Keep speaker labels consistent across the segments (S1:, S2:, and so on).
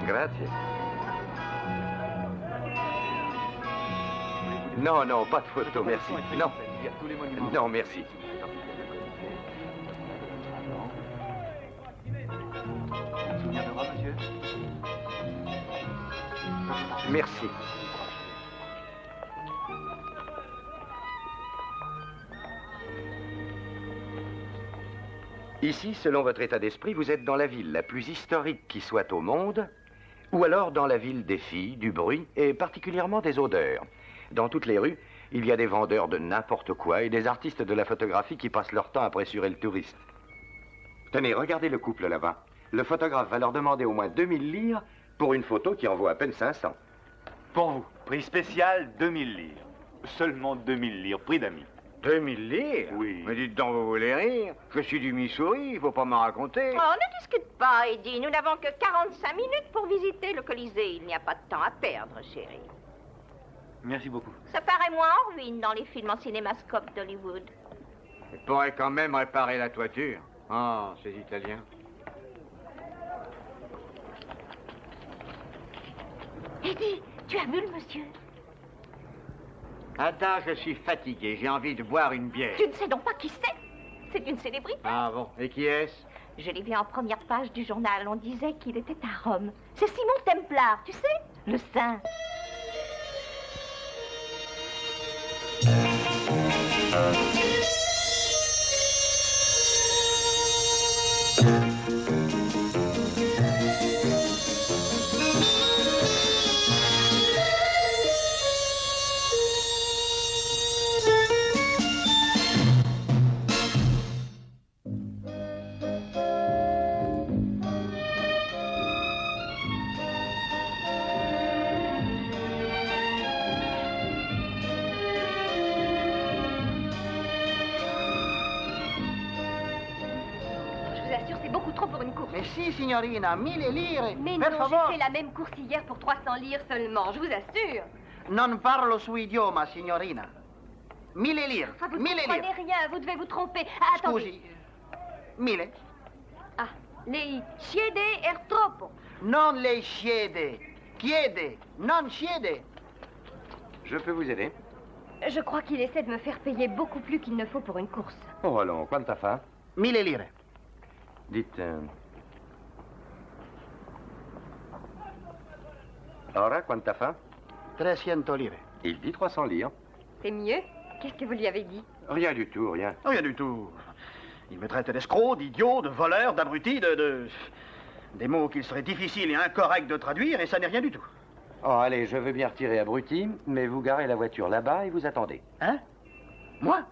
S1: Grazie. Non, non, pas de photo, merci. Non. Non, merci.
S2: Souvenir de moi, monsieur?
S1: Merci. Ici, selon votre état d'esprit, vous êtes dans la ville la plus historique qui soit au monde, ou alors dans la ville des filles, du bruit et particulièrement des odeurs. Dans toutes les rues, il y a des vendeurs de n'importe quoi et des artistes de la photographie qui passent leur temps à pressurer le touriste. Tenez, regardez le couple là-bas. Le photographe va leur demander au moins 2000 livres pour une photo qui en vaut à peine 500.
S2: Pour vous, prix spécial 2000 livres. Seulement 2000 livres, prix d'amis.
S3: 2000 livres?
S2: Oui.
S3: Mais dites donc, vous voulez rire? Je suis du Missouri, il faut pas m'en raconter.
S4: Oh, ne discute pas, Eddie. Nous n'avons que 45 minutes pour visiter le Colisée. Il n'y a pas de temps à perdre, chérie.
S2: Merci beaucoup.
S4: Ça paraît moins en ruine dans les films en cinémascope d'Hollywood.
S3: Il pourrait quand même réparer la toiture. Ah, ces Italiens.
S4: Eddie, tu as vu le monsieur?
S3: Ada, je suis fatigué. J'ai envie de boire une bière.
S4: Tu ne sais donc pas qui c'est? C'est une célébrité.
S3: Ah bon? Et qui est-ce?
S4: Je l'ai vu en première page du journal. On disait qu'il était à Rome. C'est Simon Templar, tu sais? Le saint.
S5: Mais si, signorina, 1000 lire.
S6: Mais
S5: per
S6: non,
S5: favor.
S6: j'ai fait la même course hier pour 300 lire seulement, je vous assure.
S5: Non parlo su idioma, signorina. 1000 lire.
S6: Ah, vous ne
S5: 1000
S6: comprenez
S5: lire.
S6: rien, vous devez vous tromper. Ah, attendez.
S5: Scusi. 1000.
S6: Ah, lei chiede er troppo.
S5: Non le chiede. Chiede. Non chiede.
S1: Je peux vous aider?
S6: Je crois qu'il essaie de me faire payer beaucoup plus qu'il ne faut pour une course.
S1: Oh, allons, quanta fa?
S5: 1000 lire.
S1: Dites... Ora, quanta fa?
S5: 300 lire.
S1: Il dit 300 lire.
S6: C'est mieux? Qu'est-ce que vous lui avez dit?
S1: Rien du tout, rien.
S5: Rien du tout. Il me traite d'escroc, d'idiot, de voleur, d'abruti, des mots qu'il serait difficile et incorrect de traduire, et ça n'est rien du tout.
S1: Oh, allez, je veux bien retirer abruti, mais vous garez la voiture là-bas et vous attendez.
S5: Hein? Moi?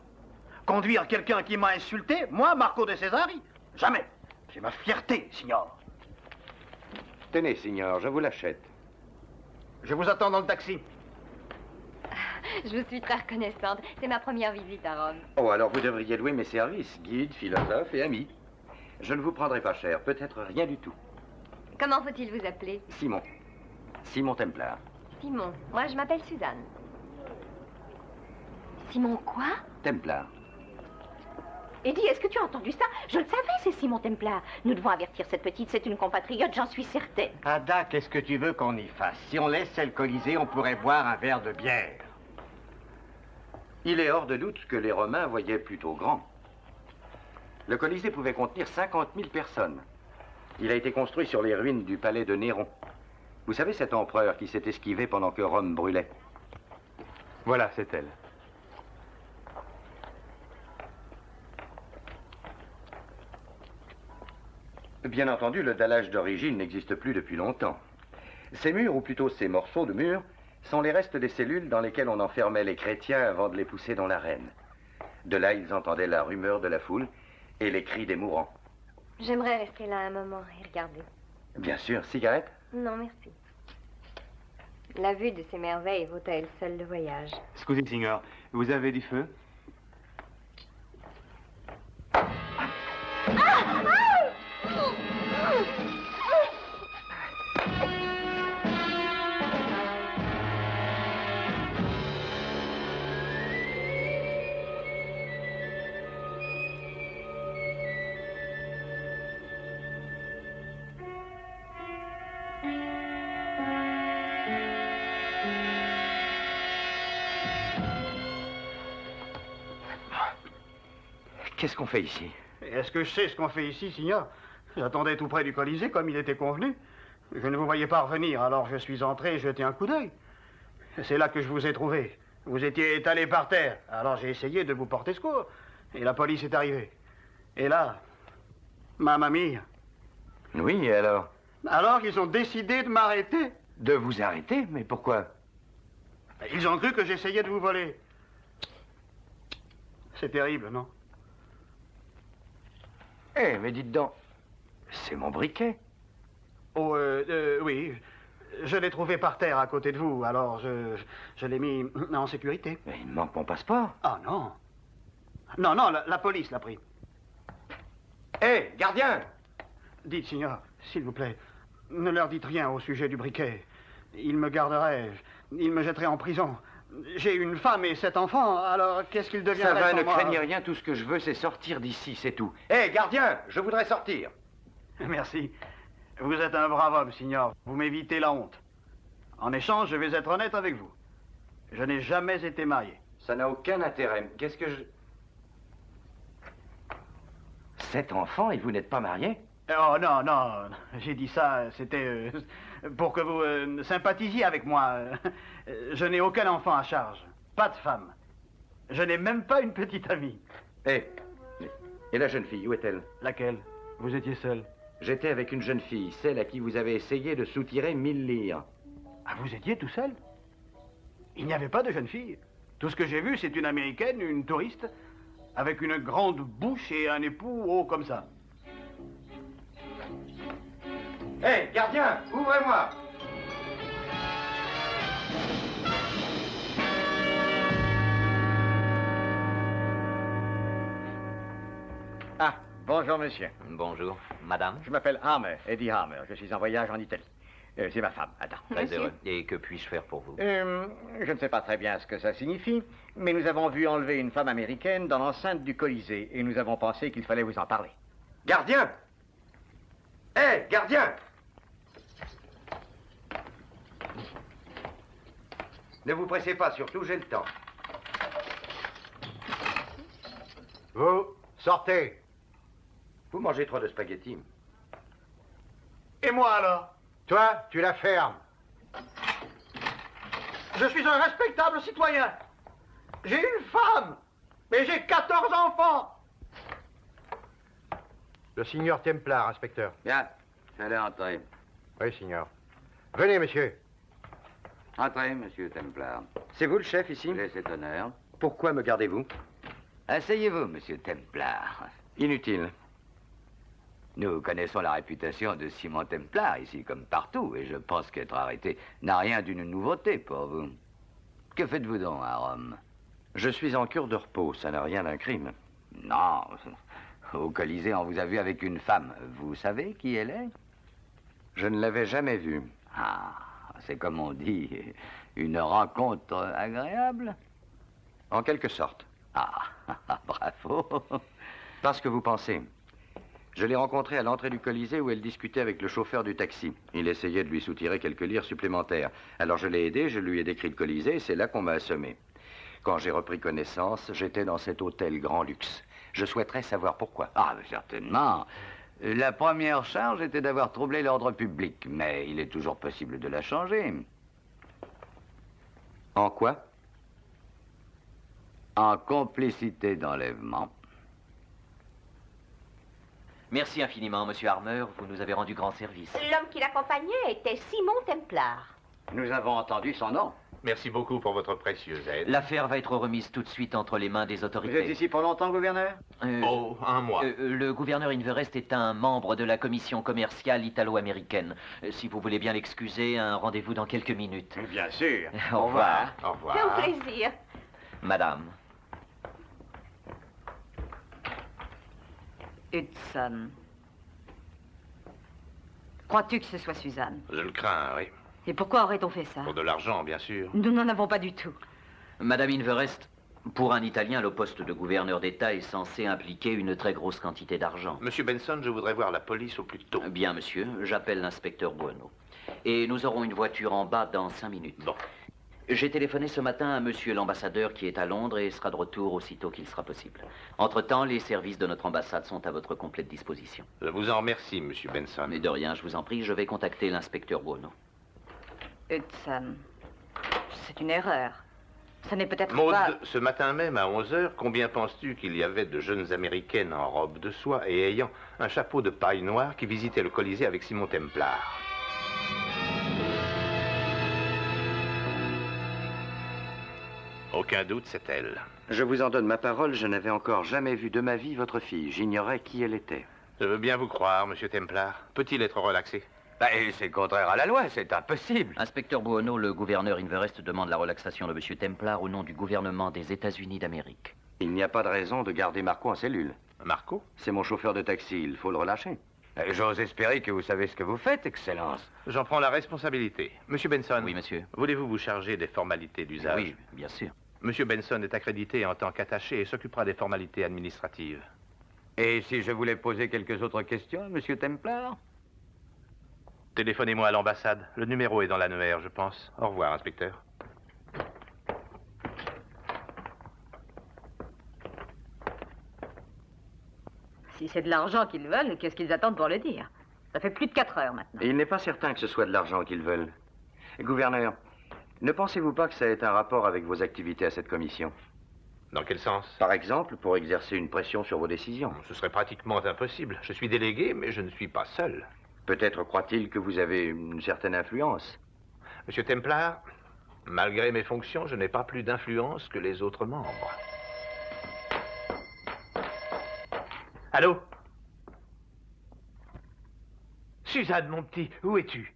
S5: Conduire quelqu'un qui m'a insulté? Moi, Marco de Cesari? Jamais. C'est ma fierté, signor.
S1: Tenez, signor, je vous l'achète.
S5: Je vous attends dans le taxi.
S6: Je vous suis très reconnaissante. C'est ma première visite à Rome.
S1: Oh, alors vous devriez louer mes services, guide, philosophe et ami. Je ne vous prendrai pas cher, peut-être rien du tout.
S6: Comment faut-il vous appeler?
S1: Simon. Simon Templar.
S6: Simon. Moi, je m'appelle Suzanne. Simon quoi?
S1: Templar.
S4: Eddie, est-ce que tu as entendu ça? Je le savais, c'est Simon Templar. Nous devons avertir cette petite, c'est une compatriote, j'en suis certaine.
S3: Ada, qu'est-ce que tu veux qu'on y fasse? Si on laissait le Colisée, on pourrait boire un verre de bière.
S1: Il est hors de doute que les Romains voyaient plutôt grand. Le Colisée pouvait contenir 50 000 personnes. Il a été construit sur les ruines du palais de Néron. Vous savez cet empereur qui s'est esquivé pendant que Rome brûlait?
S2: Voilà, c'est elle.
S1: Bien entendu, le dallage d'origine n'existe plus depuis longtemps. Ces murs, ou plutôt ces morceaux de murs, sont les restes des cellules dans lesquelles on enfermait les chrétiens avant de les pousser dans l'arène. De là, ils entendaient la rumeur de la foule et les cris des mourants.
S6: J'aimerais rester là un moment et regarder.
S1: Bien sûr, cigarette?
S6: Non, merci. La vue de ces merveilles vaut à elle seule le voyage.
S2: Excusez, signor, vous avez du feu?
S1: Qu'est-ce qu'on fait ici?
S5: Est-ce que je sais ce qu'on fait ici, signor? J'attendais tout près du Colisée, comme il était convenu. Je ne vous voyais pas revenir, alors je suis entré et jeté un coup d'œil. C'est là que je vous ai trouvé. Vous étiez étalé par terre, alors j'ai essayé de vous porter secours. Et la police est arrivée. Et là, ma mamie...
S1: Oui, et alors?
S5: Alors ils ont décidé de m'arrêter.
S1: De vous arrêter? Mais pourquoi?
S5: Ils ont cru que j'essayais de vous voler. C'est terrible, non?
S1: Eh, mais dites donc, c'est mon briquet.
S5: Oh, oui. Je l'ai trouvé par terre à côté de vous, alors je l'ai mis en sécurité.
S1: Mais il me manque mon passeport.
S5: Ah non. Non, la police l'a pris.
S1: Hé, gardien!
S5: Dites, signor, s'il vous plaît, ne leur dites rien au sujet du briquet. Ils me garderaient, ils me jetteraient en prison. J'ai une femme et 7 enfants, alors qu'est-ce qu'ils deviendraient
S1: Ça va,
S5: sans
S1: ne
S5: moi?
S1: craignez rien, tout ce que je veux, c'est sortir d'ici, c'est tout. Hé, gardien, je voudrais sortir.
S5: Merci. Vous êtes un brave homme, signor. Vous m'évitez la honte. En échange, je vais être honnête avec vous. Je n'ai jamais été marié.
S1: Ça n'a aucun intérêt. Qu'est-ce que je... 7 enfants et vous n'êtes pas marié?
S5: Oh non, j'ai dit ça, c'était pour que vous sympathisiez avec moi. Je n'ai aucun enfant à charge, pas de femme. Je n'ai même pas une petite amie.
S1: Hé, et la jeune fille, où est-elle?
S5: Laquelle? Vous étiez seul.
S1: J'étais avec une jeune fille, celle à qui vous avez essayé de soutirer 1000 livres.
S5: Ah, vous étiez tout seul? Il n'y avait pas de jeune fille. Tout ce que j'ai vu, c'est une Américaine, une touriste, avec une grande bouche et un époux haut comme ça.
S1: Hé, gardien, ouvrez-moi!
S3: Ah, bonjour, monsieur.
S7: Bonjour, madame.
S3: Je m'appelle Harmer, Eddie Harmer. Je suis en voyage en Italie. C'est ma femme, Ada.
S7: Très heureux. Et que puis-je faire pour vous?
S3: Je ne sais pas très bien ce que ça signifie, mais nous avons vu enlever une femme américaine dans l'enceinte du Colisée et nous avons pensé qu'il fallait vous en parler.
S1: Gardien! Hé, gardien! Ne vous pressez pas, surtout, j'ai le temps.
S8: Vous, sortez.
S1: Vous mangez trop de spaghettis.
S5: Et moi alors?
S8: Toi, tu la fermes.
S5: Je suis un respectable citoyen. J'ai une femme, mais j'ai 14 enfants.
S8: Le signor Templar, inspecteur.
S9: Bien, allez entrer.
S8: Oui, signor. Venez, monsieur.
S9: Entrez, monsieur Templar.
S1: C'est vous le chef ici?
S9: J'ai cet honneur.
S1: Pourquoi me gardez-vous?
S9: Asseyez-vous, monsieur Templar.
S1: Inutile.
S9: Nous connaissons la réputation de Simon Templar ici comme partout, et je pense qu'être arrêté n'a rien d'une nouveauté pour vous. Que faites-vous donc à Rome?
S1: Je suis en cure de repos, ça n'a rien d'un crime.
S9: Non, au Colisée, on vous a vu avec une femme. Vous savez qui elle est?
S1: Je ne l'avais jamais vue.
S9: Ah, c'est comme on dit, une rencontre agréable?
S1: En quelque sorte.
S9: Ah, bravo.
S1: Parce que vous pensez. Je l'ai rencontrée à l'entrée du Colisée où elle discutait avec le chauffeur du taxi. Il essayait de lui soutirer quelques livres supplémentaires. Alors je l'ai aidé, je lui ai décrit le Colisée et c'est là qu'on m'a assommé. Quand j'ai repris connaissance, j'étais dans cet hôtel grand luxe. Je souhaiterais savoir pourquoi.
S9: Ah, mais certainement. La première charge était d'avoir troublé l'ordre public, mais il est toujours possible de la changer.
S1: En quoi?
S9: En complicité d'enlèvement.
S7: Merci infiniment, monsieur Harmer. Vous nous avez rendu grand service.
S4: L'homme qui l'accompagnait était Simon Templar.
S3: Nous avons entendu son nom.
S8: Merci beaucoup pour votre précieuse aide.
S7: L'affaire va être remise tout de suite entre les mains des
S3: Vous
S7: autorités.
S3: êtes ici pour longtemps, gouverneur?
S8: Oh, un mois.
S7: Le gouverneur Inverest est un membre de la commission commerciale italo-américaine. Si vous voulez bien l'excuser, un rendez-vous dans quelques minutes.
S3: Bien sûr.
S7: Au revoir.
S8: Au revoir.
S4: Quel plaisir.
S7: Madame.
S10: Hudson. Crois-tu que ce soit Suzanne?
S8: Je le crains, oui.
S10: Et pourquoi aurait-on fait ça?
S8: Pour de l'argent, bien sûr.
S10: Nous n'en avons pas du tout.
S7: Madame Inverest, pour un Italien, le poste de gouverneur d'État est censé impliquer une très grosse quantité d'argent.
S8: Monsieur Benson, je voudrais voir la police au plus tôt.
S7: Bien, monsieur, j'appelle l'inspecteur Buono. Et nous aurons une voiture en bas dans 5 minutes.
S8: Bon.
S7: J'ai téléphoné ce matin à monsieur l'ambassadeur qui est à Londres et sera de retour aussitôt qu'il sera possible. Entre-temps, les services de notre ambassade sont à votre complète disposition.
S8: Je vous en remercie, monsieur Benson.
S7: Mais de rien, je vous en prie, je vais contacter l'inspecteur Buono.
S10: Hudson, c'est une erreur. Ce n'est peut-être
S8: Maud,
S10: pas...
S8: ce matin même, à 11 h, combien penses-tu qu'il y avait de jeunes Américaines en robe de soie et ayant un chapeau de paille noire qui visitaient le Colisée avec Simon Templar? Aucun doute, c'est elle.
S1: Je vous en donne ma parole, je n'avais encore jamais vu de ma vie votre fille. J'ignorais qui elle était.
S8: Je veux bien vous croire, monsieur Templar. Peut-il être relaxé?
S9: C'est contraire à la loi, c'est impossible.
S7: Inspecteur Buono, le gouverneur Inverest demande la relaxation de monsieur Templar au nom du gouvernement des États-Unis d'Amérique.
S1: Il n'y a pas de raison de garder Marco en cellule.
S8: Marco?
S1: C'est mon chauffeur de taxi, il faut le relâcher.
S9: J'ose espérer que vous savez ce que vous faites, Excellence.
S8: J'en prends la responsabilité. Monsieur Benson.
S7: Oui, monsieur.
S8: Voulez-vous vous charger des formalités d'usage?
S7: Oui, bien sûr.
S8: Monsieur Benson est accrédité en tant qu'attaché et s'occupera des formalités administratives.
S9: Et si je voulais poser quelques autres questions, monsieur Templar?
S8: Téléphonez-moi à l'ambassade. Le numéro est dans l'annuaire, je pense. Au revoir, inspecteur.
S10: Si c'est de l'argent qu'ils veulent, qu'est-ce qu'ils attendent pour le dire? Ça fait plus de 4 heures maintenant.
S1: Et il n'est pas certain que ce soit de l'argent qu'ils veulent. Gouverneur, ne pensez-vous pas que ça ait un rapport avec vos activités à cette commission?
S8: Dans quel sens?
S1: Par exemple, pour exercer une pression sur vos décisions.
S8: Ce serait pratiquement impossible. Je suis délégué, mais je ne suis pas seul.
S1: Peut-être croit-il que vous avez une certaine influence.
S8: Monsieur Templar, malgré mes fonctions, je n'ai pas plus d'influence que les autres membres. Allô? Suzanne, mon petit, où es-tu?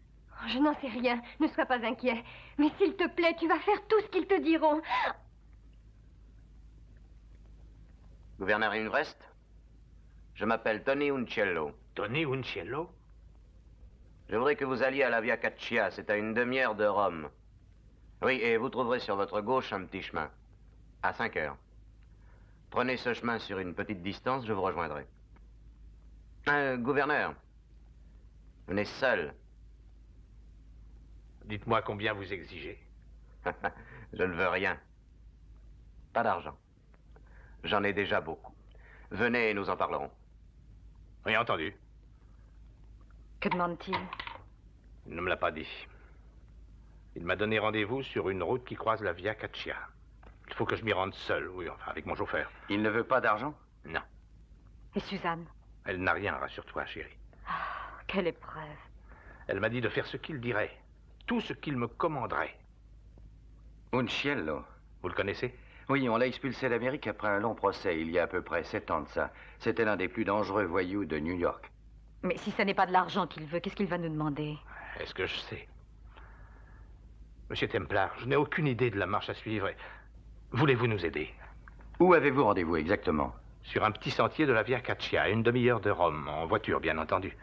S6: Je n'en sais rien. Ne sois pas inquiet. Mais s'il te plaît, tu vas faire tout ce qu'ils te diront.
S1: Gouverneur Inverest, je m'appelle Tony Uncello.
S8: Tony Uncello?
S1: Je voudrais que vous alliez à la Via Caccia, c'est à une demi-heure de Rome. Oui, et vous trouverez sur votre gauche un petit chemin. À 5 heures. Prenez ce chemin sur une petite distance, je vous rejoindrai. Gouverneur, venez seul.
S8: Dites-moi combien vous exigez.
S1: Je ne veux rien. Pas d'argent. J'en ai déjà beaucoup. Venez et nous en parlerons.
S8: Oui, entendu.
S10: Que demande-t-il?
S8: Il ne me l'a pas dit. Il m'a donné rendez-vous sur une route qui croise la Via Caccia. Il faut que je m'y rende seul, oui, enfin, avec mon chauffeur.
S1: Il ne veut pas d'argent?
S8: Non.
S10: Et Suzanne?
S8: Elle n'a rien, rassure-toi, chérie.
S10: Ah, quelle épreuve.
S8: Elle m'a dit de faire ce qu'il dirait. Tout ce qu'il me commanderait.
S1: Uncello.
S8: Vous le connaissez?
S1: Oui, on l'a expulsé d'Amérique après un long procès, il y a à peu près 7 ans de ça. C'était l'un des plus dangereux voyous de New York.
S10: Mais si ce n'est pas de l'argent qu'il veut, qu'est-ce qu'il va nous demander?
S8: Est-ce que je sais? Monsieur Templar, je n'ai aucune idée de la marche à suivre. Voulez-vous nous aider?
S1: Où avez-vous rendez-vous exactement?
S8: Sur un petit sentier de la Via Caccia, à une demi-heure de Rome, en voiture, bien entendu.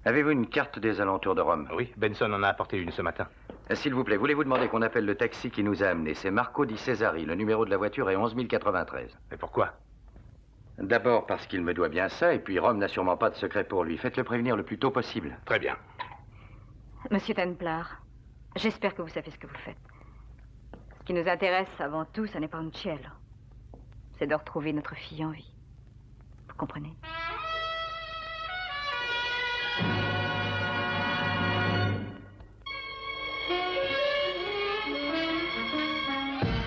S1: Avez-vous une carte des alentours de Rome?
S8: Oui, Benson en a apporté une ce matin.
S1: S'il vous plaît, voulez-vous demander qu'on appelle le taxi qui nous a amenés? C'est Marco Di Cesari. Le numéro de la voiture est 11093.
S8: Mais pourquoi?
S1: D'abord parce qu'il me doit bien ça, et puis Rome n'a sûrement pas de secret pour lui. Faites-le prévenir le plus tôt possible.
S8: Très bien.
S10: Monsieur Templar, j'espère que vous savez ce que vous faites. Ce qui nous intéresse avant tout, ce n'est pas Uncello. C'est de retrouver notre fille en vie. Vous comprenez? «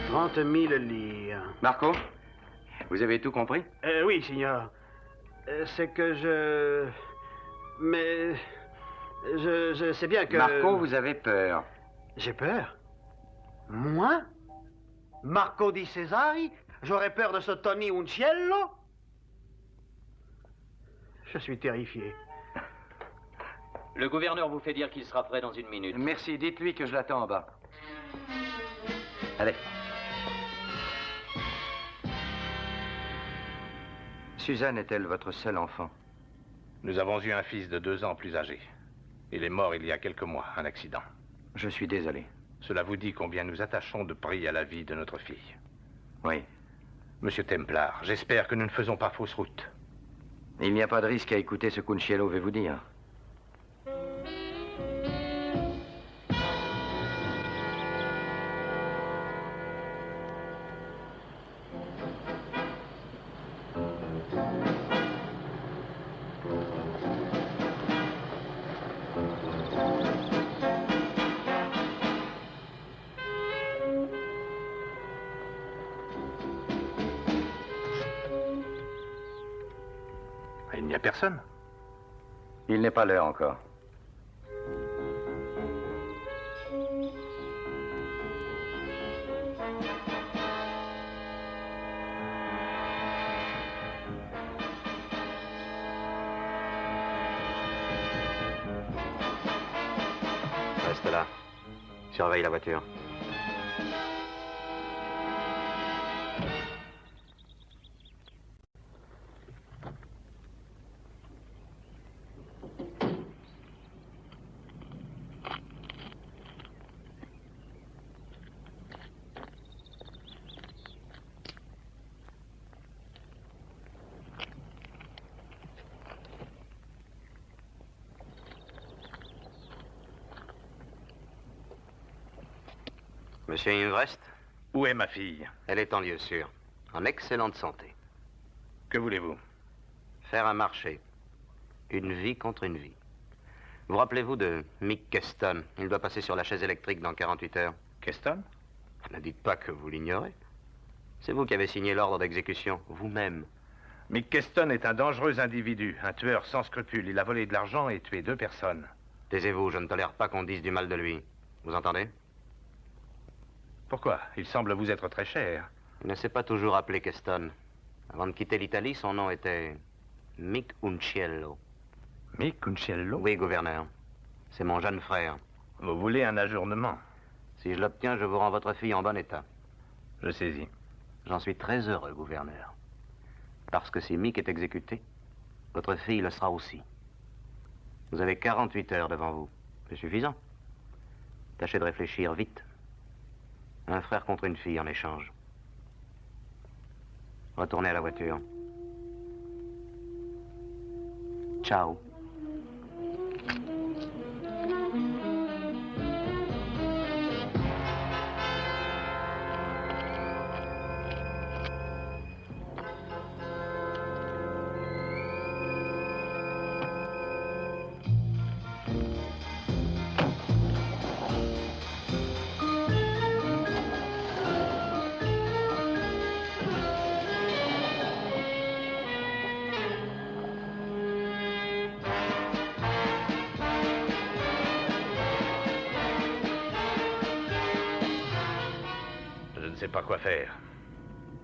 S5: 30 000 livres.
S1: Marco, vous avez tout compris?
S5: Oui, signor. C'est que je... Mais... Je sais bien que...
S1: Marco, vous avez peur.
S5: J'ai peur? Moi? Marco Di Cesari? J'aurais peur de ce Tony Uncello? Je suis terrifié.
S7: Le gouverneur vous fait dire qu'il sera prêt dans 1 minute.
S1: Merci, dites-lui que je l'attends en bas. Allez. Suzanne est-elle votre seul enfant?
S8: Nous avons eu un fils de 2 ans plus âgé. Il est mort il y a quelques mois, un accident.
S1: Je suis désolé.
S8: Cela vous dit combien nous attachons de prix à la vie de notre fille.
S1: Oui.
S8: Monsieur Templar, j'espère que nous ne faisons pas fausse route.
S1: Il n'y a pas de risque à écouter ce qu'Uncello veut vous dire.
S8: n'y a personne.
S1: Il n'est pas l'heure encore.
S3: Reste là. Surveille la voiture. Monsieur Invrest?
S8: Où est ma fille?
S3: Elle est en lieu sûr, en excellente santé.
S8: Que voulez-vous?
S3: Faire un marché. Une vie contre une vie. Vous rappelez-vous de Mick Keston? Il doit passer sur la chaise électrique dans 48 heures.
S8: Keston?
S3: Ne dites pas que vous l'ignorez. C'est vous qui avez signé l'ordre d'exécution, vous-même.
S8: Mick Keston est un dangereux individu, un tueur sans scrupules. Il a volé de l'argent et tué 2 personnes.
S3: Taisez-vous, je ne tolère pas qu'on dise du mal de lui. Vous entendez?
S8: Pourquoi? Il semble vous être très cher.
S3: Il ne s'est pas toujours appelé Keston. Avant de quitter l'Italie, son nom était Mick Unciello.
S8: Mick Unciello?
S3: Oui, gouverneur. C'est mon jeune frère.
S8: Vous voulez un ajournement?
S3: Si je l'obtiens, je vous rends votre fille en bon état.
S8: Je saisis.
S3: J'en suis très heureux, gouverneur. Parce que si Mick est exécuté, votre fille le sera aussi. Vous avez 48 heures devant vous. C'est suffisant. Tâchez de réfléchir vite. Un frère contre une fille en échange. Retournez à la voiture. Ciao.
S8: Je ne sais pas quoi faire.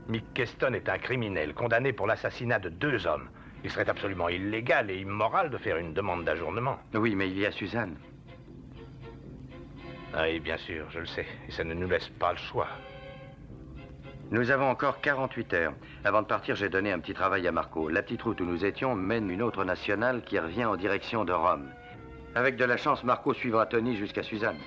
S8: Mick Keston est un criminel condamné pour l'assassinat de 2 hommes. Il serait absolument illégal et immoral de faire une demande d'ajournement.
S1: Oui, mais il y a Suzanne.
S8: Ah oui, bien sûr, je le sais. Et ça ne nous laisse pas le choix.
S1: Nous avons encore 48 heures. Avant de partir, j'ai donné un petit travail à Marco. La petite route où nous étions mène une autre nationale qui revient en direction de Rome. Avec de la chance, Marco suivra Tony jusqu'à Suzanne.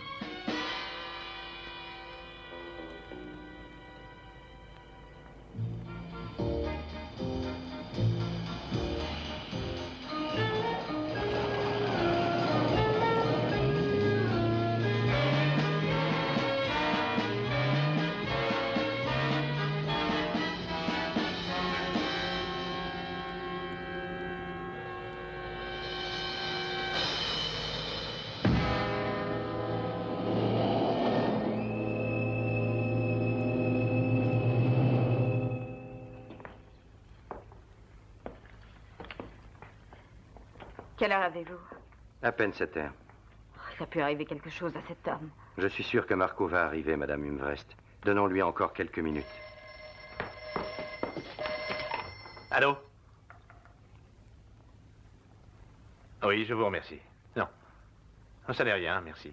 S10: Quelle heure avez-vous?
S1: À peine 7 heures.
S10: Il a pu arriver quelque chose à cet homme.
S1: Je suis sûr que Marco va arriver, Madame Invrest. Donnons-lui encore quelques minutes.
S8: Allô? Oui, je vous remercie. Non. Ça n'est rien, merci.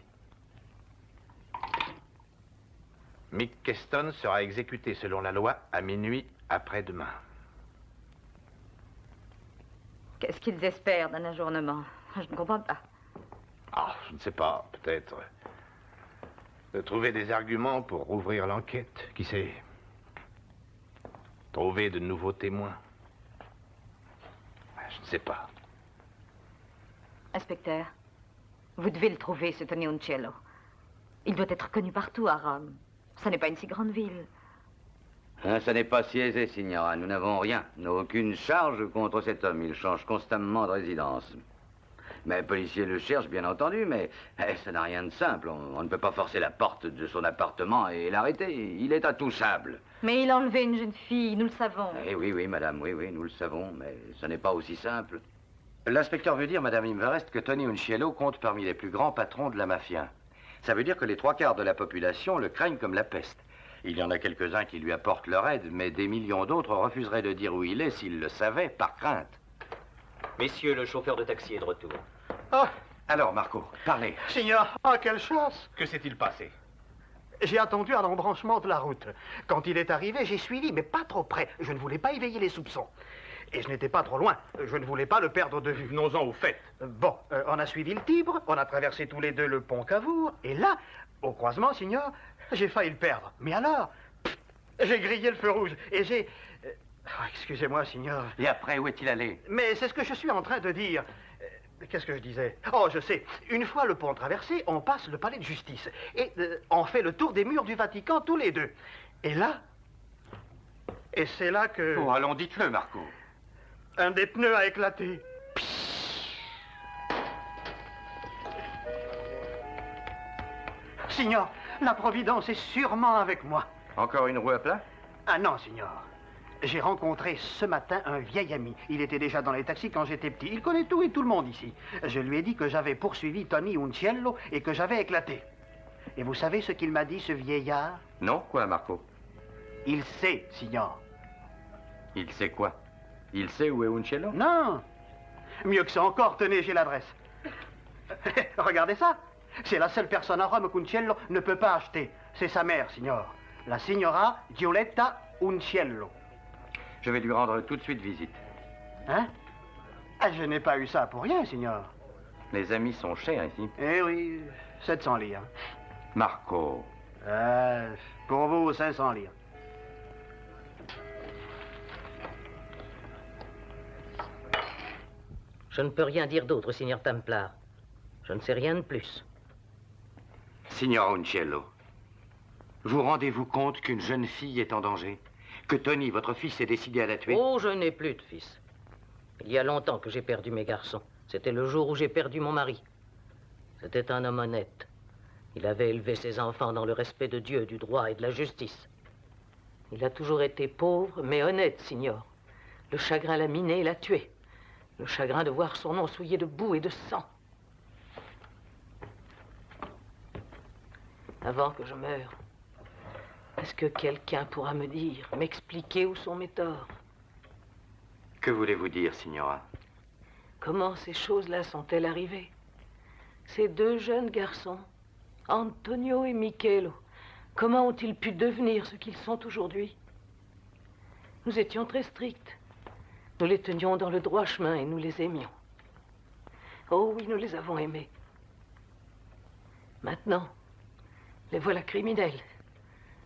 S8: Mick Keston sera exécuté selon la loi à minuit après-demain.
S10: Qu'est-ce qu'ils espèrent d'un ajournement? Je ne comprends pas.
S8: Ah, je ne sais pas, peut-être. De trouver des arguments pour rouvrir l'enquête, qui sait. Trouver de nouveaux témoins. Je ne sais pas.
S10: Inspecteur, vous devez le trouver, ce Tony Unciello. Il doit être connu partout à Rome. Ce n'est pas une si grande ville.
S9: Hein, ça n'est pas si aisé, signora. Nous n'avons rien, aucune charge contre cet homme. Il change constamment de résidence. Mais le policier le cherche, bien entendu, mais ça n'a rien de simple. On ne peut pas forcer la porte de son appartement et l'arrêter. Il est intouchable.
S10: Mais il a enlevé une jeune fille, nous le savons.
S9: Eh oui, oui, madame, oui, oui, nous le savons, mais ce n'est pas aussi simple.
S1: L'inspecteur veut dire, Madame Imverest, que Tony Unciello compte parmi les plus grands patrons de la mafia. Ça veut dire que les 3/4 de la population le craignent comme la peste. Il y en a quelques-uns qui lui apportent leur aide, mais des millions d'autres refuseraient de dire où il est s'ils le savaient, par crainte.
S7: Messieurs, le chauffeur de taxi est de retour.
S5: Ah,
S1: Alors, Marco, parlez.
S5: Signor, oh, quelle chance!
S8: Que s'est-il passé?
S5: J'ai attendu à l'embranchement de la route. Quand il est arrivé, j'ai suivi, mais pas trop près. Je ne voulais pas éveiller les soupçons. Et je n'étais pas trop loin. Je ne voulais pas le perdre de vue.
S8: Venons-en au fait.
S5: Bon, on a suivi le Tibre, on a traversé tous les deux le pont Cavour, et là, au croisement, signor, j'ai failli le perdre. Mais alors, j'ai grillé le feu rouge, et j'ai... excusez-moi, signor.
S1: Et après, où est-il allé?
S5: Mais c'est ce que je suis en train de dire. Qu'est-ce que je disais? Oh, je sais. Une fois le pont traversé, on passe le palais de justice. Et on fait le tour des murs du Vatican tous les deux. Et là... Et c'est là que...
S1: Oh, allons, dites-le, Marco.
S5: Un des pneus a éclaté. Signor, la Providence est sûrement avec moi.
S1: Encore une roue à plat?
S5: Ah non, signor. J'ai rencontré ce matin un vieil ami. Il était déjà dans les taxis quand j'étais petit. Il connaît tout et tout le monde ici. Je lui ai dit que j'avais poursuivi Tony Unciello et que j'avais éclaté. Et vous savez ce qu'il m'a dit, ce vieillard?
S1: Non, quoi, Marco?
S5: Il sait, signor.
S1: Il sait quoi? Il sait où est Unciello?
S5: Non. Mieux que ça encore, tenez, j'ai l'adresse. Regardez ça. C'est la seule personne à Rome qu'Unciello ne peut pas acheter. C'est sa mère, signor. La signora Giulietta Unciello.
S1: Je vais lui rendre tout de suite visite.
S5: Hein? Ah, je n'ai pas eu ça pour rien, signor.
S1: Les amis sont chers ici.
S5: Eh oui, 700 livres.
S1: Marco.
S5: Pour vous, 500 livres.
S11: Je ne peux rien dire d'autre, signor Templar. Je ne sais rien de plus.
S1: Signor Unciello, vous rendez-vous compte qu'une jeune fille est en danger? Que Tony, votre fils, est décidé à la tuer?
S11: Oh, je n'ai plus de fils. Il y a longtemps que j'ai perdu mes garçons. C'était le jour où j'ai perdu mon mari. C'était un homme honnête. Il avait élevé ses enfants dans le respect de Dieu, du droit et de la justice. Il a toujours été pauvre, mais honnête, signor. Le chagrin l'a miné et l'a tué. Le chagrin de voir son nom souillé de boue et de sang. Avant que je meure, est-ce que quelqu'un pourra me dire, m'expliquer où sont mes torts?
S1: Que voulez-vous dire, signora?
S11: Comment ces choses-là sont-elles arrivées? Ces deux jeunes garçons, Antonio et Michelo, comment ont-ils pu devenir ce qu'ils sont aujourd'hui? Nous étions très stricts. Nous les tenions dans le droit chemin et nous les aimions. Oh oui, nous les avons aimés. Maintenant, les voilà criminels,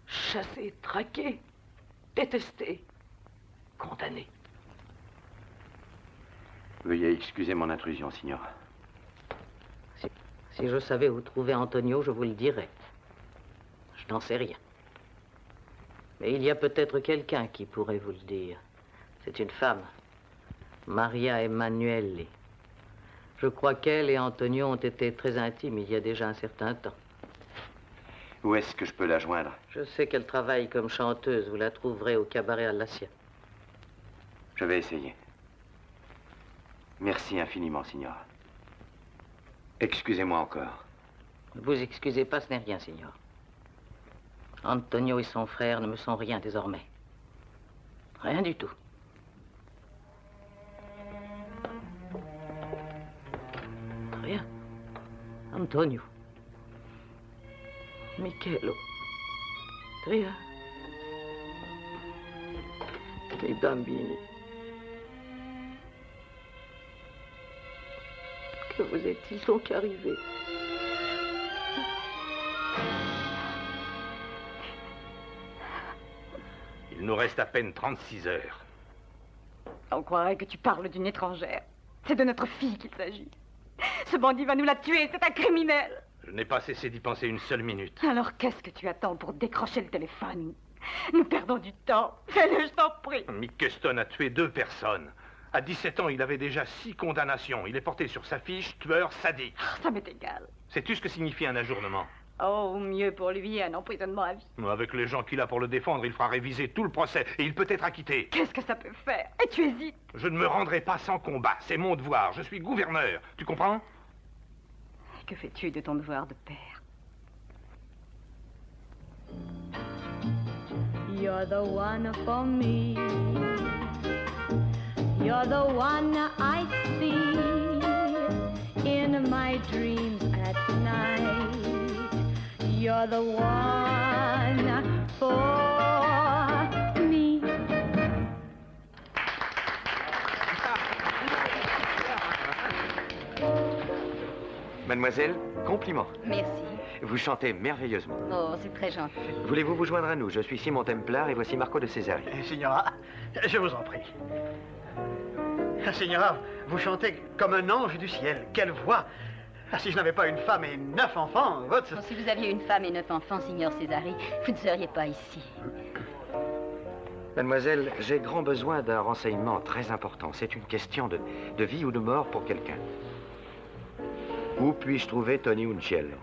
S11: chassés, traqués, détestés, condamnés.
S1: Veuillez excuser mon intrusion, signora.
S11: Si je savais où trouver Antonio, je vous le dirais. Je n'en sais rien. Mais il y a peut-être quelqu'un qui pourrait vous le dire. C'est une femme, Maria Emanuele. Je crois qu'elle et Antonio ont été très intimes il y a déjà un certain temps.
S1: Où est-ce que je peux la joindre?
S11: Je sais qu'elle travaille comme chanteuse. Vous la trouverez au cabaret Allassia.
S1: Je vais essayer. Merci infiniment, signora. Excusez-moi encore.
S11: Ne vous excusez pas, ce n'est rien, signor. Antonio et son frère ne me sont rien désormais. Rien du tout. Rien. Antonio. Michelo. Rien. Les bambini. Que vous est-il donc arrivé?
S8: Il nous reste à peine 36 heures.
S10: On croirait que tu parles d'une étrangère. C'est de notre fille qu'il s'agit. Ce bandit va nous la tuer, c'est un criminel.
S8: Je n'ai pas cessé d'y penser une seule minute.
S10: Alors qu'est-ce que tu attends pour décrocher le téléphone? Nous perdons du temps. Fais-le, je t'en prie.
S8: Mick Keston a tué 2 personnes. À 17 ans, il avait déjà 6 condamnations. Il est porté sur sa fiche tueur sadique.
S10: Ça m'est égal.
S8: Sais-tu ce que signifie un ajournement?
S10: Oh, mieux pour lui, un emprisonnement à vie.
S8: Avec les gens qu'il a pour le défendre, il fera réviser tout le procès et il peut être acquitté.
S10: Qu'est-ce que ça peut faire? Et tu hésites?
S8: Je ne me rendrai pas sans combat. C'est mon devoir. Je suis gouverneur. Tu comprends?
S10: Que fais-tu de ton devoir de père?
S12: You're the one for me. You're the one I see in my dreams at night. You're the one for me.
S1: Mademoiselle, compliment.
S4: Merci.
S1: Vous chantez merveilleusement.
S4: Oh, c'est très gentil.
S1: Voulez-vous vous joindre à nous? Je suis Simon Templar et voici Marco de Césari.
S5: Signora, je vous en prie. Signora, vous chantez comme un ange du ciel. Quelle voix! Si je n'avais pas une femme et 9 enfants, votre...
S4: Si vous aviez une femme et 9 enfants, Signor Césari, vous ne seriez pas ici.
S1: Mademoiselle, j'ai grand besoin d'un renseignement très important. C'est une question de vie ou de mort pour quelqu'un. Où puis-je trouver Tony Unciello?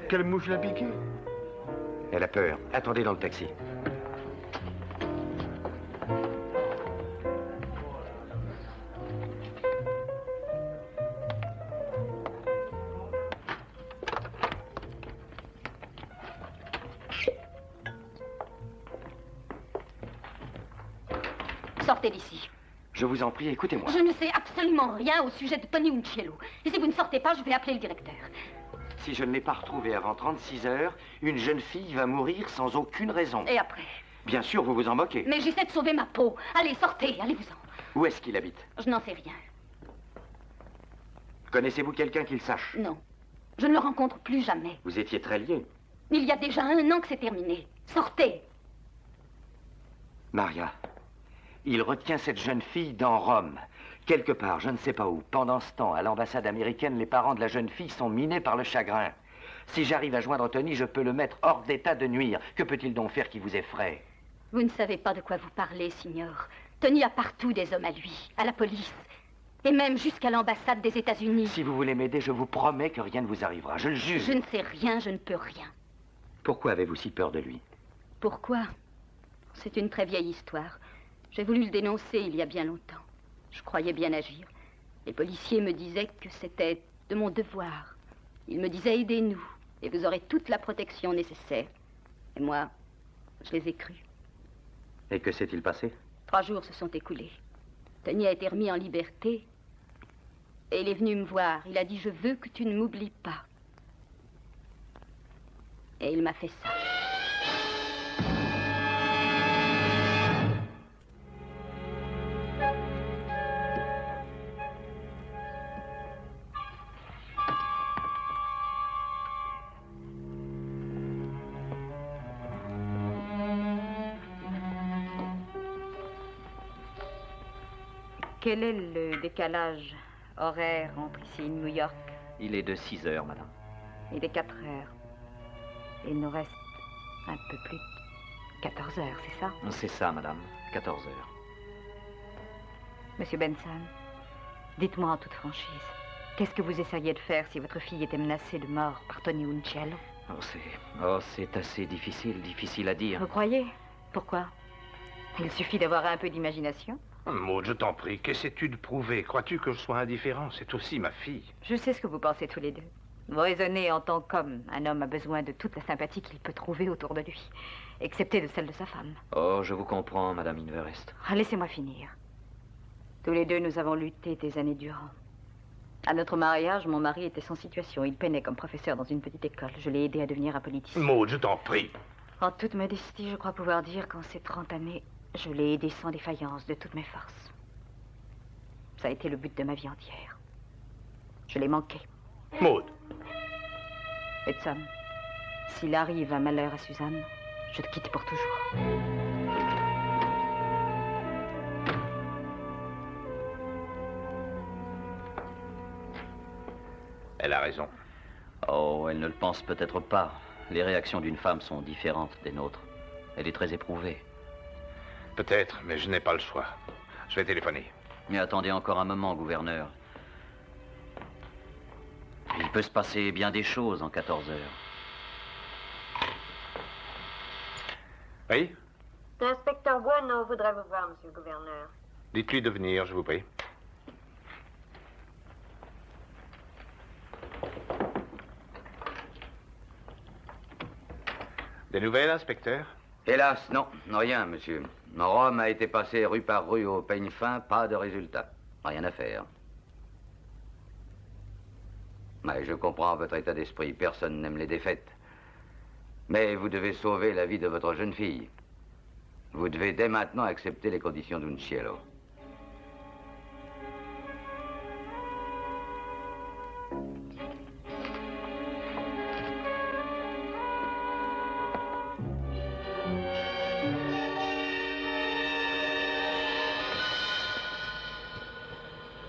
S5: Quelle mouche l'a piqué?
S1: Elle a peur. Attendez dans le taxi.
S4: Sortez d'ici.
S1: Je vous en prie, écoutez-moi.
S4: Je ne sais absolument rien au sujet de Tony Unciello. Et si vous ne sortez pas, je vais appeler le directeur.
S1: Si je ne l'ai pas retrouvée avant 36 heures, une jeune fille va mourir sans aucune raison.
S4: Et après?
S1: Bien sûr, vous vous en moquez.
S4: Mais j'essaie de sauver ma peau. Allez, sortez, allez-vous-en.
S1: Où est-ce qu'il habite?
S4: Je n'en sais rien.
S1: Connaissez-vous quelqu'un qui le sache?
S4: Non. Je ne le rencontre plus jamais.
S1: Vous étiez très liés.
S4: Il y a déjà 1 an que c'est terminé. Sortez.
S1: Maria, il retient cette jeune fille dans Rome. Quelque part, je ne sais pas où. Pendant ce temps, à l'ambassade américaine, les parents de la jeune fille sont minés par le chagrin. Si j'arrive à joindre Tony, je peux le mettre hors d'état de nuire. Que peut-il donc faire qui vous effraie?
S4: Vous ne savez pas de quoi vous parlez, Signor. Tony a partout des hommes à lui, à la police, et même jusqu'à l'ambassade des États-Unis.
S1: Si vous voulez m'aider, je vous promets que rien ne vous arrivera. Je le jure.
S4: Je ne sais rien, je ne peux rien.
S1: Pourquoi avez-vous si peur de lui?
S4: Pourquoi? C'est une très vieille histoire. J'ai voulu le dénoncer il y a bien longtemps. Je croyais bien agir. Les policiers me disaient que c'était de mon devoir. Ils me disaient, aidez-nous, et vous aurez toute la protection nécessaire. Et moi, je les ai crus.
S1: Et que s'est-il passé?
S4: 3 jours se sont écoulés. Tony a été remis en liberté. Et il est venu me voir. Il a dit, je veux que tu ne m'oublies pas. Et il m'a fait ça.
S10: Quel est le décalage horaire entre ici et New York?
S7: Il est de 6 heures, madame.
S10: Il est 4 heures. Il nous reste un peu plus de 14 heures, c'est ça?
S7: C'est ça, madame. 14 heures.
S10: Monsieur Benson, dites-moi en toute franchise, qu'est-ce que vous essayez de faire si votre fille était menacée de mort par Tony Unciello?
S7: C'est assez difficile à dire.
S10: Vous croyez? Pourquoi? Il suffit d'avoir un peu d'imagination.
S8: Maud, je t'en prie, qu'essaies-tu de prouver? Crois-tu que je sois indifférent? C'est aussi ma fille.
S10: Je sais ce que vous pensez tous les deux. Vous raisonnez en tant qu'homme. Un homme a besoin de toute la sympathie qu'il peut trouver autour de lui, excepté de celle de sa femme.
S7: Oh, je vous comprends, madame Inverest.
S10: Laissez-moi finir. Tous les deux, nous avons lutté des années durant. À notre mariage, mon mari était sans situation. Il peinait comme professeur dans une petite école. Je l'ai aidé à devenir un politicien.
S8: Maud, je t'en prie.
S10: En toute modestie, je crois pouvoir dire qu'en ces 30 années, je l'ai aidé sans défaillance, de toutes mes forces. Ça a été le but de ma vie entière. Je l'ai manqué.
S8: Maud.
S10: Edson, s'il arrive un malheur à Suzanne, je te quitte pour toujours.
S8: Elle a raison.
S7: Oh, elle ne le pense peut-être pas. Les réactions d'une femme sont différentes des nôtres. Elle est très éprouvée.
S8: Peut-être, mais je n'ai pas le choix. Je vais téléphoner.
S7: Mais attendez encore un moment, gouverneur. Il peut se passer bien des choses en 14 heures.
S8: Oui?
S6: L'inspecteur Bueno voudrait vous voir, monsieur le gouverneur.
S8: Dites-lui de venir, je vous prie. Des nouvelles, inspecteur?
S9: Hélas, non, rien, monsieur. Rome a été passé rue par rue au peigne fin, pas de résultat. Rien à faire. Mais je comprends votre état d'esprit. Personne n'aime les défaites. Mais vous devez sauver la vie de votre jeune fille. Vous devez dès maintenant accepter les conditions d'Uncielo.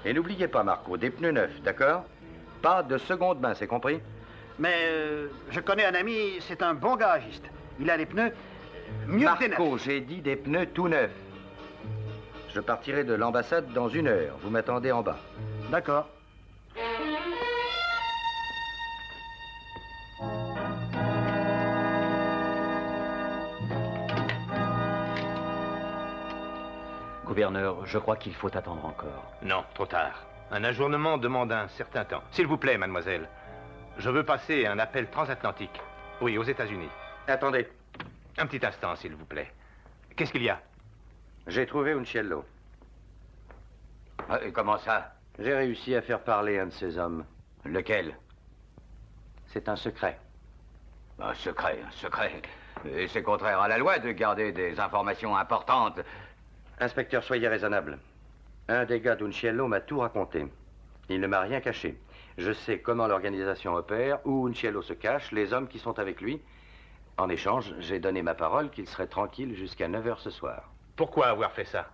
S1: Et n'oubliez pas, Marco, des pneus neufs, d'accord? Pas de seconde main, c'est compris?
S5: Mais je connais un ami, c'est un bon garagiste. Il a des pneus mieux que des neufs.
S1: Marco, j'ai dit des pneus tout neufs. Je partirai de l'ambassade dans 1 heure. Vous m'attendez en bas.
S5: D'accord.
S7: Gouverneur, je crois qu'il faut attendre encore.
S8: Non, trop tard. Un ajournement demande un certain temps. S'il vous plaît, mademoiselle. Je veux passer un appel transatlantique. Oui, aux États-Unis.
S1: Attendez.
S8: Un petit instant, s'il vous plaît. Qu'est-ce qu'il y a?
S1: J'ai trouvé Uncielo.
S9: Ah, et comment ça?
S1: J'ai réussi à faire parler un de ces hommes.
S9: Lequel?
S1: C'est un secret.
S9: Un secret, un secret. Et c'est contraire à la loi de garder des informations importantes.
S1: Inspecteur, soyez raisonnable. Un des gars d'Uncielo m'a tout raconté. Il ne m'a rien caché. Je sais comment l'organisation opère, où Uncielo se cache, les hommes qui sont avec lui. En échange, j'ai donné ma parole qu'il serait tranquille jusqu'à 9 h ce soir.
S8: Pourquoi avoir fait ça?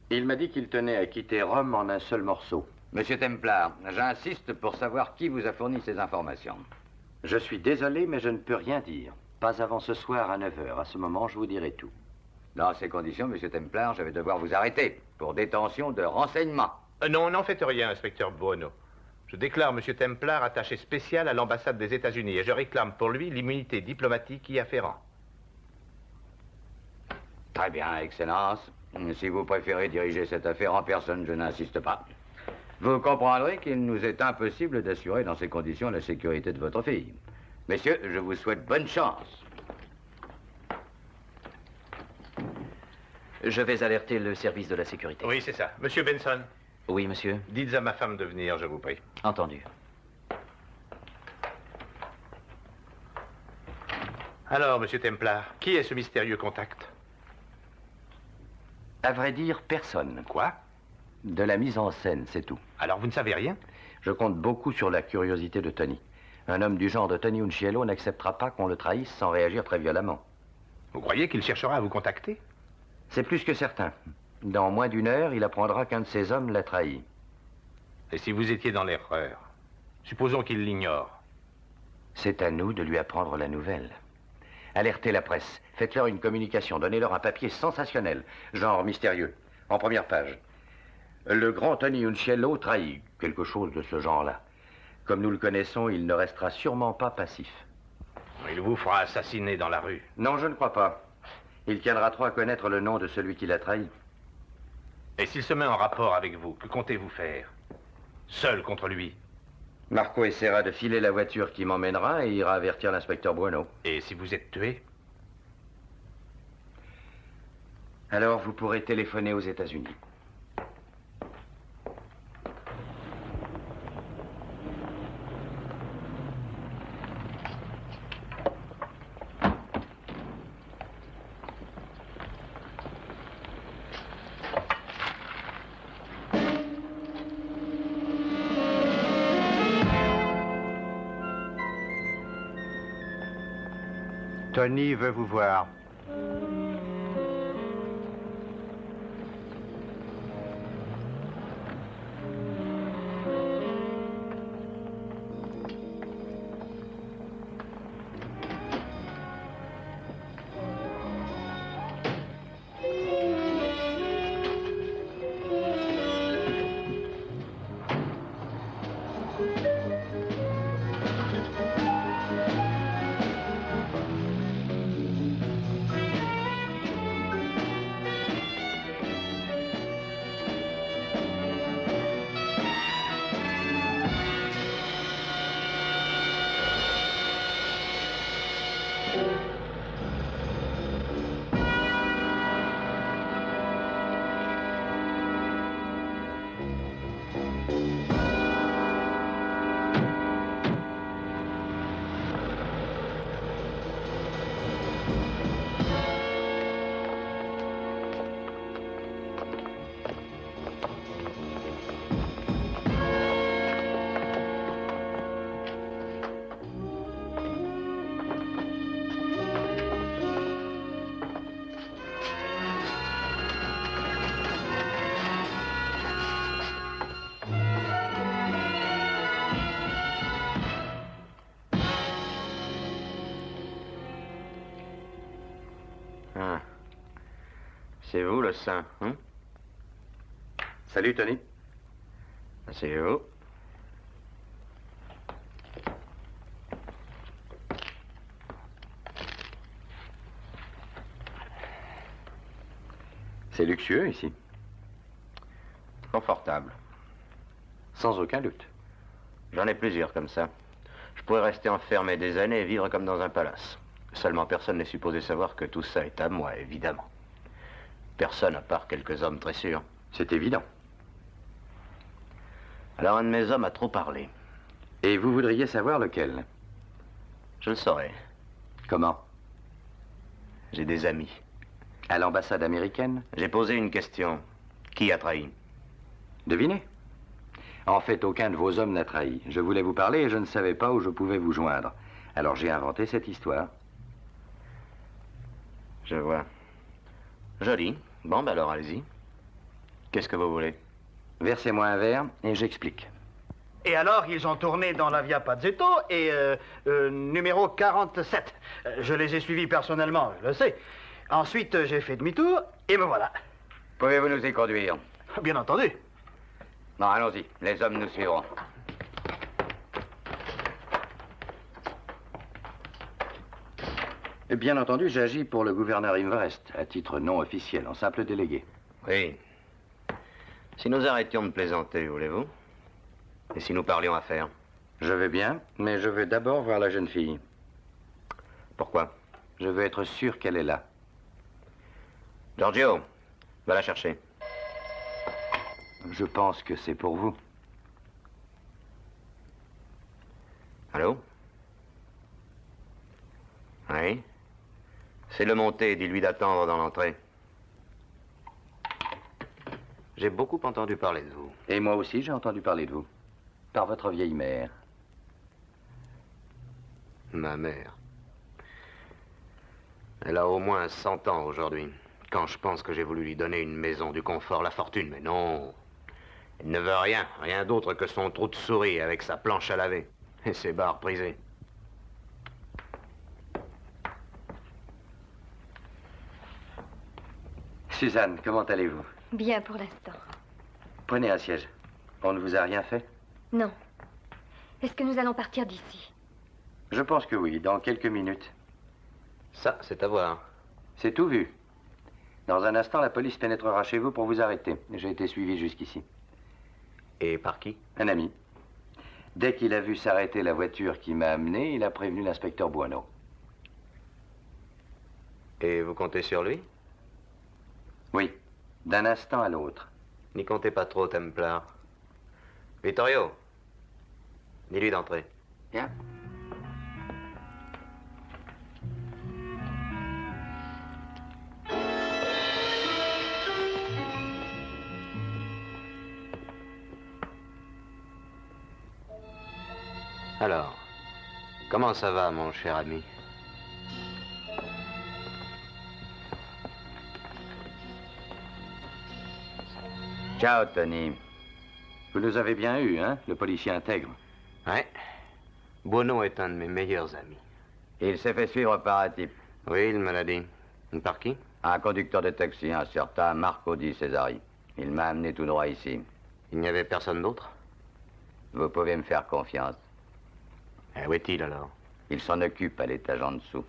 S1: Il m'a dit qu'il tenait à quitter Rome en un seul morceau.
S9: Monsieur Templar, j'insiste pour savoir qui vous a fourni ces informations.
S1: Je suis désolé, mais je ne peux rien dire. Pas avant ce soir à 9 h. À ce moment, je vous dirai tout.
S9: Dans ces conditions, monsieur Templar, je vais devoir vous arrêter pour détention de renseignements.
S8: Non, n'en faites rien, inspecteur Buono. Je déclare monsieur Templar attaché spécial à l'ambassade des États-Unis et je réclame pour lui l'immunité diplomatique y afférent.
S9: Très bien, Excellence. Si vous préférez diriger cette affaire en personne, je n'insiste pas. Vous comprendrez qu'il nous est impossible d'assurer dans ces conditions la sécurité de votre fille. Messieurs, je vous souhaite bonne chance.
S7: Je vais alerter le service de la sécurité.
S8: Oui, c'est ça. Monsieur Benson.
S7: Oui, monsieur.
S8: Dites à ma femme de venir, je vous prie.
S7: Entendu.
S8: Alors, monsieur Templar, qui est ce mystérieux contact?
S1: À vrai dire, personne.
S8: Quoi?
S1: De la mise en scène, c'est tout.
S8: Alors, vous ne savez rien?
S1: Je compte beaucoup sur la curiosité de Tony. Un homme du genre de Tony Uncielo n'acceptera pas qu'on le trahisse sans réagir très violemment.
S8: Vous croyez qu'il cherchera à vous contacter?
S1: C'est plus que certain. Dans moins d'1 heure, il apprendra qu'un de ses hommes l'a trahi.
S8: Et si vous étiez dans l'erreur? Supposons qu'il l'ignore.
S1: C'est à nous de lui apprendre la nouvelle. Alertez la presse. Faites-leur une communication. Donnez-leur un papier sensationnel, genre mystérieux, en première page. Le grand Tony Uncielo trahit, quelque chose de ce genre-là. Comme nous le connaissons, il ne restera sûrement pas passif.
S8: Il vous fera assassiner dans la rue.
S1: Non, je ne crois pas. Il tiendra trop à connaître le nom de celui qui l'a trahi.
S8: Et s'il se met en rapport avec vous, que comptez-vous faire? Seul contre lui?
S1: Marco essaiera de filer la voiture qui m'emmènera et ira avertir l'inspecteur Bueno.
S8: Et si vous êtes tué?
S1: Alors vous pourrez téléphoner aux États-Unis.
S13: Tony veut vous voir.
S3: C'est vous le saint, hein?
S1: Salut, Tony.
S3: Asseyez-vous.
S1: C'est luxueux ici.
S3: Confortable.
S1: Sans aucun doute.
S3: J'en ai plusieurs comme ça. Je pourrais rester enfermé des années et vivre comme dans un palace. Seulement, personne n'est supposé savoir que tout ça est à moi, évidemment. Personne à part quelques hommes très sûrs.
S1: C'est évident.
S3: Alors, un de mes hommes a trop parlé.
S1: Et vous voudriez savoir lequel?
S3: Je le saurais.
S1: Comment?
S3: J'ai des amis.
S1: À l'ambassade américaine?
S3: J'ai posé une question. Qui a trahi?
S1: Devinez. En fait, aucun de vos hommes n'a trahi. Je voulais vous parler et je ne savais pas où je pouvais vous joindre. Alors j'ai inventé cette histoire.
S3: Je vois. Joli. Bon, ben alors allez-y. Qu'est-ce que vous voulez?
S1: Versez-moi un verre et j'explique.
S5: Et alors, ils ont tourné dans la Via Pazzetto et numéro 47. Je les ai suivis personnellement, je le sais. Ensuite, j'ai fait demi-tour et me voilà.
S9: Pouvez-vous nous y conduire?
S5: Bien entendu.
S9: Non, allons-y. Les hommes nous suivront.
S1: Bien entendu, j'agis pour le gouverneur Imvrest, à titre non officiel, en simple délégué.
S3: Oui. Si nous arrêtions de plaisanter, voulez-vous? Et si nous parlions affaires?
S1: Je veux bien, mais je veux d'abord voir la jeune fille.
S3: Pourquoi?
S1: Je veux être sûr qu'elle est là.
S3: Giorgio, va la chercher.
S1: Je pense que c'est pour vous.
S3: Allô? Oui? C'est le monté, dis-lui d'attendre dans l'entrée. J'ai beaucoup entendu parler de vous.
S1: Et moi aussi, j'ai entendu parler de vous. Par votre vieille mère.
S3: Ma mère. Elle a au moins 100 ans aujourd'hui. Quand je pense que j'ai voulu lui donner une maison, du confort, la fortune, mais non. Elle ne veut rien, rien d'autre que son trou de souris avec sa planche à laver et ses barres brisées.
S1: Suzanne, comment allez-vous?
S6: Bien pour l'instant.
S1: Prenez un siège. On ne vous a rien fait?
S6: Non. Est-ce que nous allons partir d'ici?
S1: Je pense que oui, dans quelques minutes.
S3: Ça, c'est à voir.
S1: C'est tout vu. Dans un instant, la police pénétrera chez vous pour vous arrêter. J'ai été suivi jusqu'ici.
S3: Et par qui?
S1: Un ami. Dès qu'il a vu s'arrêter la voiture qui m'a amené, il a prévenu l'inspecteur Buono.
S3: Et vous comptez sur lui?
S1: Oui, d'un instant à l'autre.
S3: N'y comptez pas trop, Templar. Vittorio, dis-lui d'entrer.
S1: Bien.
S3: Alors, comment ça va, mon cher ami?
S9: Ciao, Tony.
S1: Vous nous avez bien eu, hein, le policier intègre.
S3: Ouais. Buono est un de mes meilleurs amis.
S9: Il s'est fait suivre par un type.
S3: Oui, il me l'a dit. Par qui?
S9: Un conducteur de taxi, un certain Marco Di Cesari. Il m'a amené tout droit ici.
S3: Il n'y avait personne d'autre?
S9: Vous pouvez me faire confiance.
S3: Où est-il alors?
S9: Il s'en occupe à l'étage en dessous.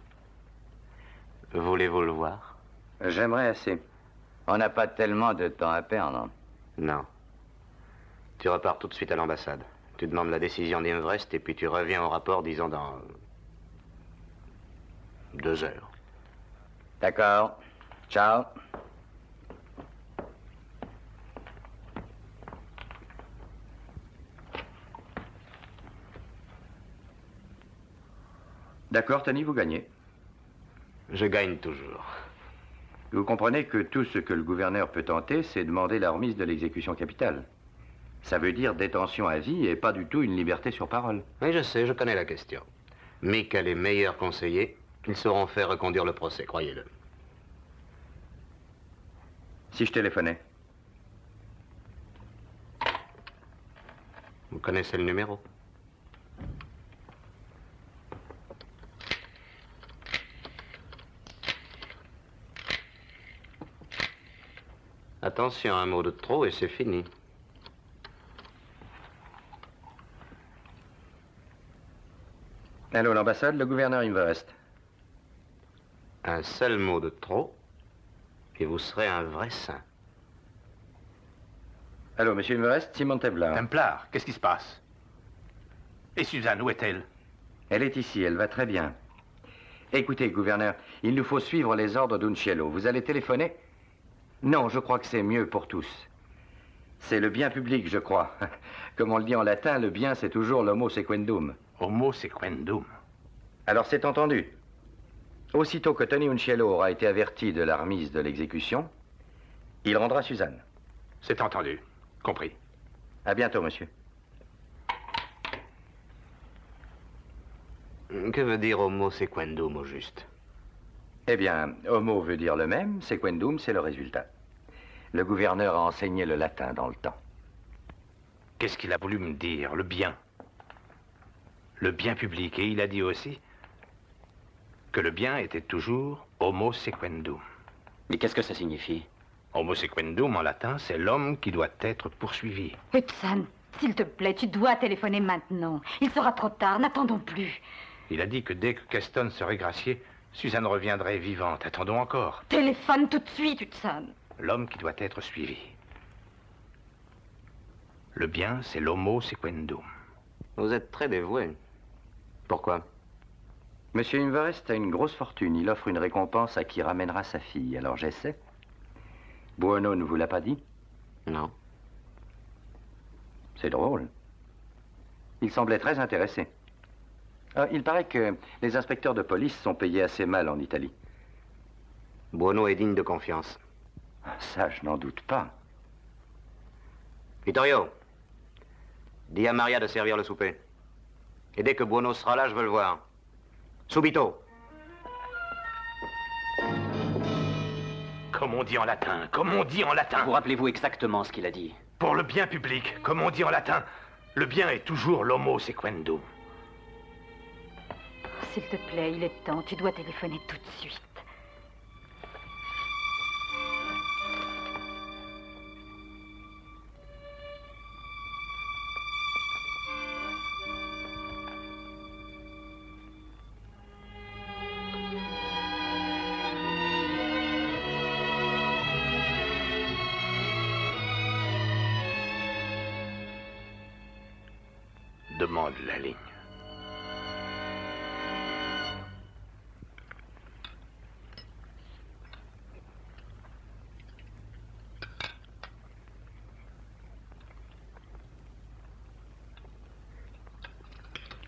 S3: Voulez-vous le voir?
S1: J'aimerais assez.
S9: On n'a pas tellement de temps à perdre.
S3: Non. Tu repars tout de suite à l'ambassade. Tu demandes la décision d'Imvrest et puis tu reviens au rapport, disons, dans 2 heures.
S9: D'accord. Ciao.
S1: D'accord, Tony, vous gagnez.
S3: Je gagne toujours.
S1: Vous comprenez que tout ce que le gouverneur peut tenter, c'est demander la remise de l'exécution capitale. Ça veut dire détention à vie et pas du tout une liberté sur parole.
S3: Oui, je sais, je connais la question. Mick a les meilleurs conseillers. Ils sauront faire reconduire le procès, croyez-le.
S1: Si je téléphonais?
S3: Vous connaissez le numéro? Attention, un mot de trop et c'est fini.
S1: Allô, l'ambassade, le gouverneur Inverest.
S3: Un seul mot de trop et vous serez un vrai saint.
S1: Allô, monsieur Inverest, Simon Templar.
S8: Templar, qu'est-ce qui se passe? Et Suzanne, où est-elle?
S1: Elle est ici, elle va très bien. Écoutez, gouverneur, il nous faut suivre les ordres d'Unciello. Vous allez téléphoner? Non, je crois que c'est mieux pour tous. C'est le bien public, je crois. Comme on le dit en latin, le bien, c'est toujours l'homo sequendum.
S8: Homo sequendum.
S1: Alors, c'est entendu. Aussitôt que Tony Unciello aura été averti de la remise de l'exécution, il rendra Suzanne.
S8: C'est entendu. Compris.
S1: À bientôt, monsieur.
S3: Que veut dire homo sequendum au juste?
S1: Eh bien, homo veut dire le même, sequendum, c'est le résultat. Le gouverneur a enseigné le latin dans le temps.
S8: Qu'est-ce qu'il a voulu me dire? Le bien. Le bien public. Et il a dit aussi que le bien était toujours homo sequendum.
S7: Mais qu'est-ce que ça signifie?
S8: Homo sequendum, en latin, c'est l'homme qui doit être poursuivi.
S10: Hudson, s'il te plaît, tu dois téléphoner maintenant. Il sera trop tard, n'attendons plus.
S8: Il a dit que dès que Keston serait gracié, Suzanne reviendrait vivante. Attendons encore.
S10: Téléphone tout de suite, Hudson.
S8: L'homme qui doit être suivi. Le bien, c'est l'homo sequendum.
S3: Vous êtes très dévoué. Pourquoi?
S1: Monsieur Inverest a une grosse fortune. Il offre une récompense à qui ramènera sa fille. Alors j'essaie. Buono ne vous l'a pas dit?
S3: Non.
S1: C'est drôle. Il semblait très intéressé. Ah, il paraît que les inspecteurs de police sont payés assez mal en Italie.
S3: Buono est digne de confiance.
S1: Ça, je n'en doute pas.
S3: Vittorio, dis à Maria de servir le souper. Et dès que Buono sera là, je veux le voir. Subito.
S8: Comme on dit en latin, comme on dit en latin.
S7: Vous rappelez-vous exactement ce qu'il a dit?
S8: Pour le bien public, comme on dit en latin, le bien est toujours l'homo sequendum.
S10: S'il te plaît, il est temps. Tu dois téléphoner tout de suite.
S8: Demande la ligne.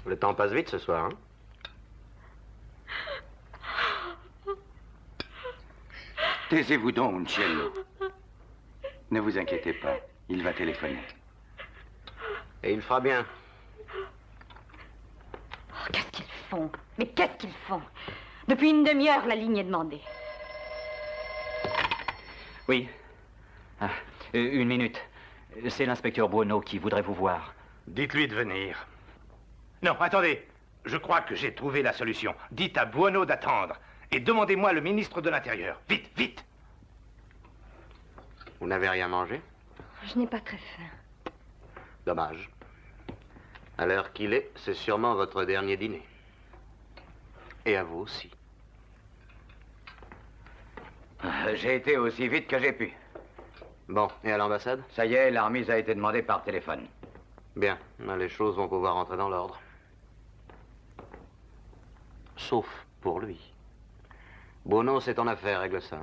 S3: Le temps passe vite ce soir, hein?
S1: Taisez-vous donc, Unciello. Ne vous inquiétez pas, il va téléphoner.
S3: Et il fera bien.
S10: Oh, qu'est-ce qu'ils font? Mais qu'est-ce qu'ils font? Depuis une demi-heure, la ligne est demandée.
S7: Oui. Ah, une minute. C'est l'inspecteur Buono qui voudrait vous voir.
S8: Dites-lui de venir. Non, attendez. Je crois que j'ai trouvé la solution. Dites à Buono d'attendre. Et demandez-moi le ministre de l'Intérieur. Vite, vite.
S3: Vous n'avez rien mangé?
S6: Je n'ai pas très faim.
S3: Dommage. À l'heure qu'il est, c'est sûrement votre dernier dîner. Et à vous aussi.
S9: J'ai été aussi vite que j'ai pu.
S3: Bon, et à l'ambassade?
S9: Ça y est, la remise a été demandée par téléphone.
S3: Bien, les choses vont pouvoir entrer dans l'ordre. Sauf pour lui. Buono, c'est ton affaire, règle ça.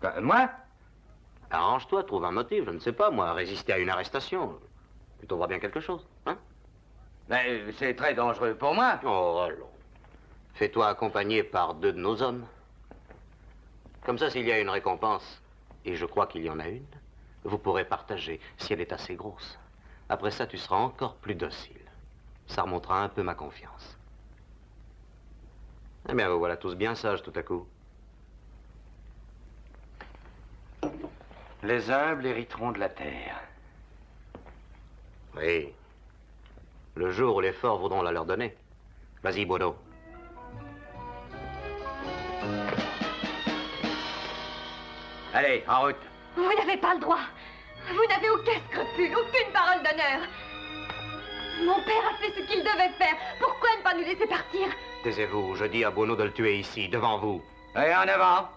S9: Bah, moi?
S3: Arrange-toi, trouve un motif, je ne sais pas, moi, résister à une arrestation. Tu trouveras bien quelque chose, hein?
S9: Ben, c'est très dangereux pour moi.
S3: Oh, allons. Fais-toi accompagner par 2 de nos hommes. Comme ça, s'il y a une récompense, et je crois qu'il y en a une, vous pourrez partager, si elle est assez grosse. Après ça, tu seras encore plus docile. Ça remontera un peu ma confiance. Eh bien, vous voilà tous bien sages tout à coup.
S1: Les humbles hériteront de la terre.
S3: Oui. Le jour où les forts voudront la leur donner. Vas-y, Buono.
S9: Allez, en route.
S6: Vous n'avez pas le droit. Vous n'avez aucun scrupule, aucune parole d'honneur. Mon père a fait ce qu'il devait faire. Pourquoi ne pas nous laisser partir?
S3: Taisez-vous, je dis à Bono de le tuer ici, devant vous.
S9: Allez, en avant!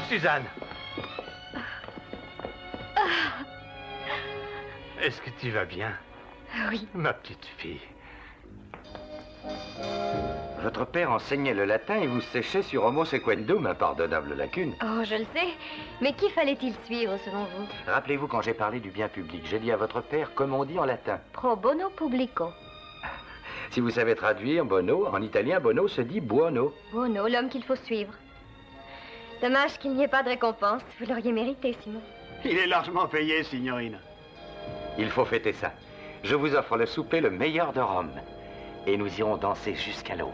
S8: Suzanne! Est-ce que tu vas bien?
S6: Oui.
S8: Ma petite fille.
S1: Votre père enseignait le latin et vous séchait sur Homo sequendum, impardonnable lacune.
S6: Oh, je le sais. Mais qui fallait-il suivre, selon vous?
S1: Rappelez-vous quand j'ai parlé du bien public, j'ai dit à votre père comme on dit en latin.
S6: Pro bono publico.
S1: Si vous savez traduire bono, en italien, bono se dit buono.
S6: Bono, l'homme qu'il faut suivre. Dommage qu'il n'y ait pas de récompense. Vous l'auriez mérité, Simon.
S5: Il est largement payé, signorina.
S1: Il faut fêter ça. Je vous offre le souper le meilleur de Rome. Et nous irons danser jusqu'à l'aube.